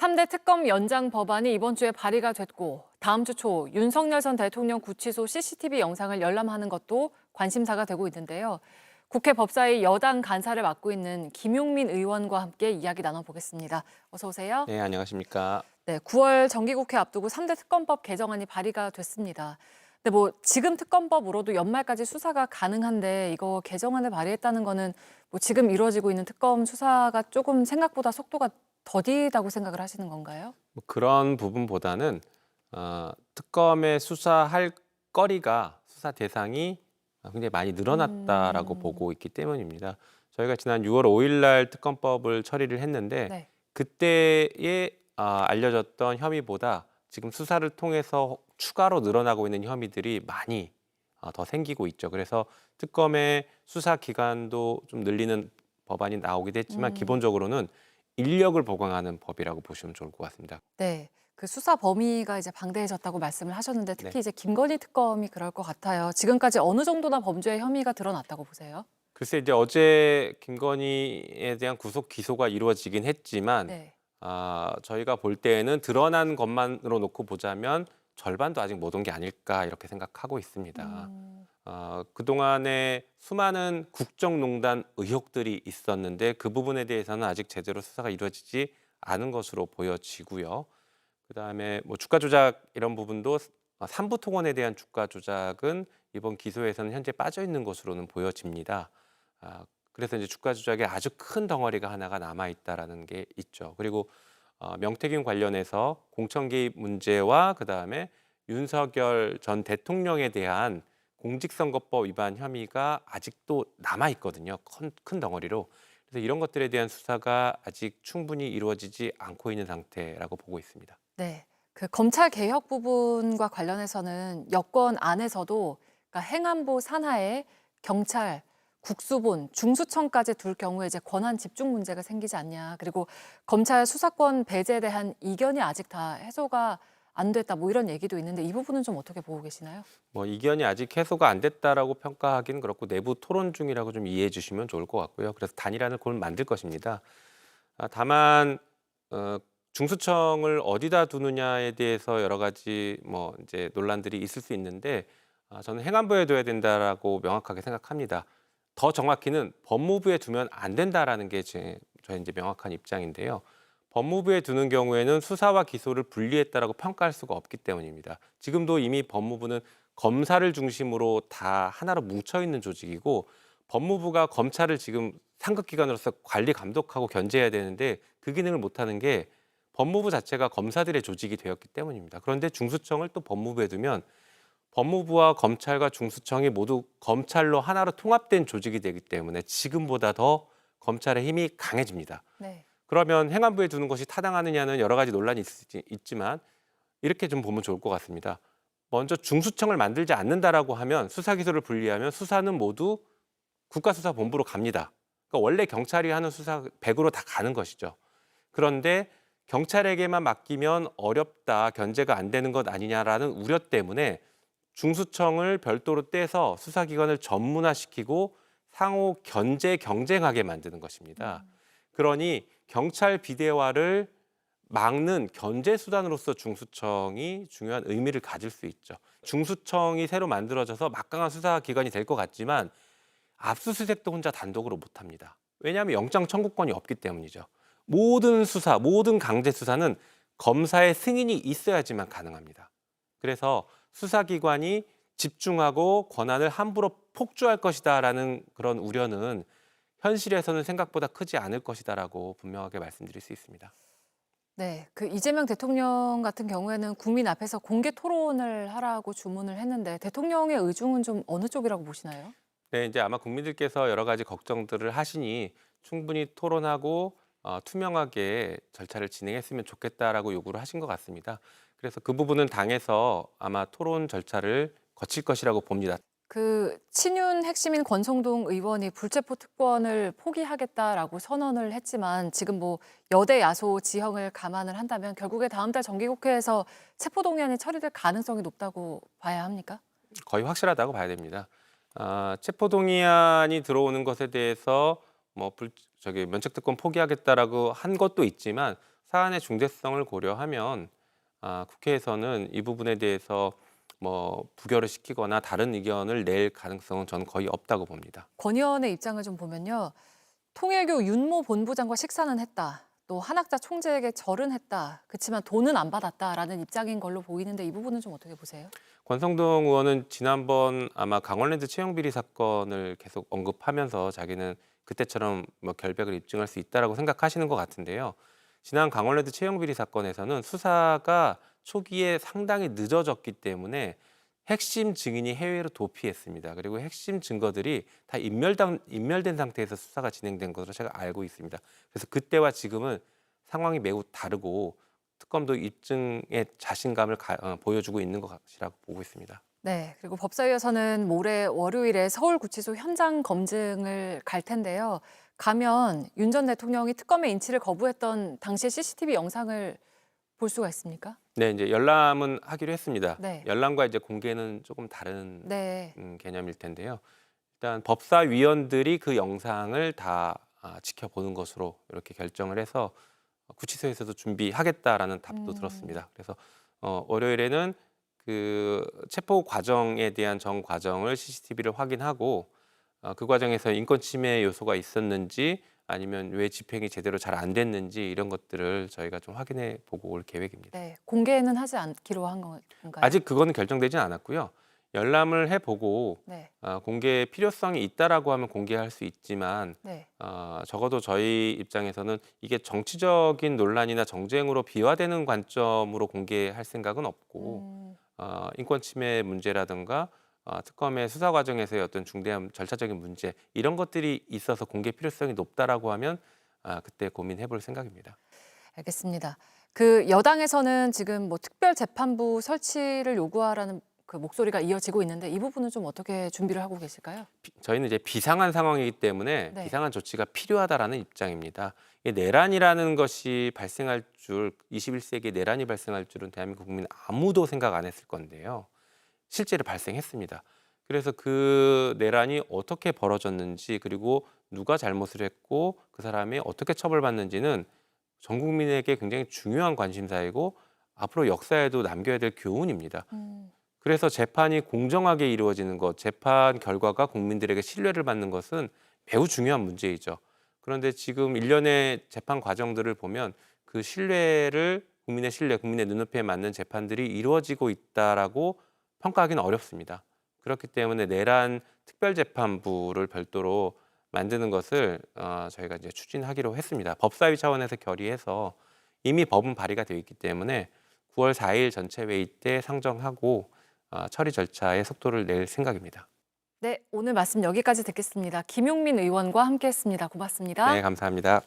3대 특검 연장 법안이 이번 주에 발의가 됐고 다음 주 초 윤석열 전 대통령 구치소 CCTV 영상을 열람하는 것도 관심사가 되고 있는데요. 국회 법사위 여당 간사를 맡고 있는 김용민 의원과 함께 이야기 나눠보겠습니다. 어서 오세요. 네, 안녕하십니까. 네, 9월 정기국회 앞두고 3대 특검법 개정안이 발의가 됐습니다. 근데 뭐 지금 특검법으로도 연말까지 수사가 가능한데 이거 개정안을 발의했다는 거는 뭐 지금 이루어지고 있는 특검 수사가 조금 생각보다 속도가 더디다고 생각을 하시는 건가요? 뭐 그런 부분보다는 특검의 수사할 거리가 수사 대상이 굉장히 많이 늘어났다라고 음, 보고 있기 때문입니다. 저희가 지난 6월 5일 날 특검법을 처리를 했는데 네. 그때에 알려졌던 혐의보다 지금 수사를 통해서 추가로 늘어나고 있는 혐의들이 많이 더 생기고 있죠. 그래서 특검의 수사 기간도 좀 늘리는 법안이 나오기도 했지만 음, 기본적으로는 인력을 보강하는 법이라고 보시면 좋을 것 같습니다. 네. 그 수사 범위가 이제 방대해졌다고 말씀을 하셨는데 네. 특히 이제 김건희 특검이 그럴 것 같아요. 지금까지 어느 정도나 범죄의 혐의가 드러났다고 보세요? 글쎄 이제 어제 김건희에 대한 구속 기소가 이루어지긴 했지만 네. 저희가 볼 때에는 드러난 것만으로 놓고 보자면 절반도 아직 못 온 게 아닐까 이렇게 생각하고 있습니다. 음, 그동안에 수많은 국정농단 의혹들이 있었는데 그 부분에 대해서는 아직 제대로 수사가 이루어지지 않은 것으로 보여지고요. 그다음에 뭐 주가 조작 이런 부분도 삼부 통원에 대한 주가 조작은 이번 기소에서는 현재 빠져 있는 것으로는 보여집니다. 그래서 이제 주가 조작에 아주 큰 덩어리가 하나가 남아 있다라는 게 있죠. 그리고 명태균 관련해서 공천 개입 문제와 그다음에 윤석열 전 대통령에 대한 공직선거법 위반 혐의가 아직도 남아 있거든요. 큰 덩어리로. 그래서 이런 것들에 대한 수사가 아직 충분히 이루어지지 않고 있는 상태라고 보고 있습니다. 네. 그 검찰 개혁 부분과 관련해서는 여권 안에서도 그러니까 행안부 산하에 경찰, 국수본, 중수청까지 둘 경우에 이제 권한 집중 문제가 생기지 않냐. 그리고 검찰 수사권 배제에 대한 이견이 아직 다 해소가 안 됐다. 뭐 이런 얘기도 있는데 이 부분은 좀 어떻게 보고 계시나요? 뭐 이견이 아직 해소가 안 됐다라고 평가하기는 그렇고 내부 토론 중이라고 좀 이해해 주시면 좋을 것 같고요. 그래서 단일화를 곧 만들 것입니다. 다만 어, 중수청을 어디다 두느냐에 대해서 여러 가지 뭐 이제 논란들이 있을 수 있는데 저는 행안부에 둬야 된다라고 명확하게 생각합니다. 더 정확히는 법무부에 두면 안 된다라는 게 저의 이제 명확한 입장인데요. 법무부에 두는 경우에는 수사와 기소를 분리했다라고 평가할 수가 없기 때문입니다. 지금도 이미 법무부는 검사를 중심으로 다 하나로 뭉쳐 있는 조직이고 법무부가 검찰을 지금 상급기관으로서 관리 감독하고 견제해야 되는데 그 기능을 못하는 게 법무부 자체가 검사들의 조직이 되었기 때문입니다. 그런데 중수청을 또 법무부에 두면 법무부와 검찰과 중수청이 모두 검찰로 하나로 통합된 조직이 되기 때문에 지금보다 더 검찰의 힘이 강해집니다. 네. 그러면 행안부에 두는 것이 타당하느냐는 여러 가지 논란이 있지만 이렇게 좀 보면 좋을 것 같습니다. 먼저 중수청을 만들지 않는다라고 하면 수사 기소를 분리하면 수사는 모두 국가수사본부로 갑니다. 그러니까 원래 경찰이 하는 수사 100으로 다 가는 것이죠. 그런데 경찰에게만 맡기면 어렵다, 견제가 안 되는 것 아니냐라는 우려 때문에 중수청을 별도로 떼서 수사기관을 전문화시키고 상호 견제 경쟁하게 만드는 것입니다. 그러니 경찰 비대화를 막는 견제 수단으로서 중수청이 중요한 의미를 가질 수 있죠. 중수청이 새로 만들어져서 막강한 수사기관이 될 것 같지만 압수수색도 혼자 단독으로 못합니다. 왜냐하면 영장 청구권이 없기 때문이죠. 모든 수사, 모든 강제 수사는 검사의 승인이 있어야지만 가능합니다. 그래서 수사기관이 집중하고 권한을 함부로 폭주할 것이다라는 그런 우려는 현실에서는 생각보다 크지 않을 것이다라고 분명하게 말씀드릴 수 있습니다. 네. 그 이재명 대통령 같은 경우에는 국민 앞에서 공개 토론을 하라고 주문을 했는데 대통령의 의중은 좀 어느 쪽이라고 보시나요? 네, 이제 아마 국민들께서 여러 가지 걱정들을 하시니 충분히 토론하고 투명하게 절차를 진행했으면 좋겠다라고 요구를 하신 것 같습니다. 그래서 그 부분은 당에서 아마 토론 절차를 거칠 것이라고 봅니다. 그 친윤 핵심인 권성동 의원이 불체포 특권을 포기하겠다라고 선언을 했지만 지금 뭐 여대 야소 지형을 감안을 한다면 결국에 다음 달 정기국회에서 체포동의안이 처리될 가능성이 높다고 봐야 합니까? 거의 확실하다고 봐야 됩니다. 체포동의안이 들어오는 것에 대해서 뭐 면책특권 포기하겠다라고 한 것도 있지만 사안의 중대성을 고려하면 국회에서는 이 부분에 대해서 뭐 부결을 시키거나 다른 의견을 낼 가능성은 저는 거의 없다고 봅니다. 권 의원의 입장을 좀 보면요. 통일교 윤모 본부장과 식사는 했다. 또 한학자 총재에게 절은 했다. 그렇지만 돈은 안 받았다라는 입장인 걸로 보이는데 이 부분은 좀 어떻게 보세요? 권성동 의원은 지난번 아마 강원랜드 채용 비리 사건을 계속 언급하면서 자기는 그때처럼 뭐 결백을 입증할 수 있다라고 생각하시는 것 같은데요. 지난 강원랜드 채용 비리 사건에서는 수사가 초기에 상당히 늦어졌기 때문에 핵심 증인이 해외로 도피했습니다. 그리고 핵심 증거들이 다 인멸된 상태에서 수사가 진행된 것으로 제가 알고 있습니다. 그래서 그때와 지금은 상황이 매우 다르고 특검도 입증의 자신감을 보여주고 있는 것이라고 보고 있습니다. 네, 그리고 법사위에서는 모레 월요일에 서울구치소 현장 검증을 갈 텐데요. 가면 윤 전 대통령이 특검의 인치를 거부했던 당시의 CCTV 영상을 볼 수가 있습니까? 네, 이제 열람은 하기로 했습니다. 네. 열람과 이제 공개는 조금 다른 네. 개념일 텐데요. 일단 법사위원들이 그 영상을 다 지켜보는 것으로 이렇게 결정을 해서 구치소에서도 준비하겠다라는 답도 들었습니다. 그래서 월요일에는 그 체포 과정에 대한 전 과정을 CCTV를 확인하고 그 과정에서 인권 침해 요소가 있었는지 아니면 왜 집행이 제대로 잘 안 됐는지 이런 것들을 저희가 좀 확인해 보고 올 계획입니다. 네, 공개는 하지 않기로 한 건가요? 아직 그거는 결정되진 않았고요. 열람을 해보고 네, 공개 필요성이 있다라고 하면 공개할 수 있지만 네. 적어도 저희 입장에서는 이게 정치적인 논란이나 정쟁으로 비화되는 관점으로 공개할 생각은 없고 인권 침해 문제라든가 특검의 수사 과정에서의 어떤 중대한 절차적인 문제 이런 것들이 있어서 공개 필요성이 높다라고 하면 그때 고민해 볼 생각입니다. 알겠습니다. 그 여당에서는 지금 뭐 특별재판부 설치를 요구하라는 그 목소리가 이어지고 있는데 이 부분은 좀 어떻게 준비를 하고 계실까요? 저희는 이제 비상한 상황이기 때문에 네. 비상한 조치가 필요하다라는 입장입니다. 이 내란이라는 것이 발생할 줄 21세기에 내란이 발생할 줄은 대한민국 국민 아무도 생각 안 했을 건데요. 실제로 발생했습니다. 그래서 그 내란이 어떻게 벌어졌는지 그리고 누가 잘못을 했고 그 사람이 어떻게 처벌받는지는 전 국민에게 굉장히 중요한 관심사이고 앞으로 역사에도 남겨야 될 교훈입니다. 그래서 재판이 공정하게 이루어지는 것, 재판 결과가 국민들에게 신뢰를 받는 것은 매우 중요한 문제이죠. 그런데 지금 일련의 재판 과정들을 보면 그 신뢰를 국민의 신뢰, 국민의 눈높이에 맞는 재판들이 이루어지고 있다라고 평가하기는 어렵습니다. 그렇기 때문에 내란 특별재판부를 별도로 만드는 것을 저희가 이제 추진하기로 했습니다. 법사위 차원에서 결의해서 이미 법은 발의가 되어 있기 때문에 9월 4일 전체 회의 때 상정하고 처리 절차에 속도를 낼 생각입니다. 네, 오늘 말씀 여기까지 듣겠습니다. 김용민 의원과 함께했습니다. 고맙습니다. 네, 감사합니다.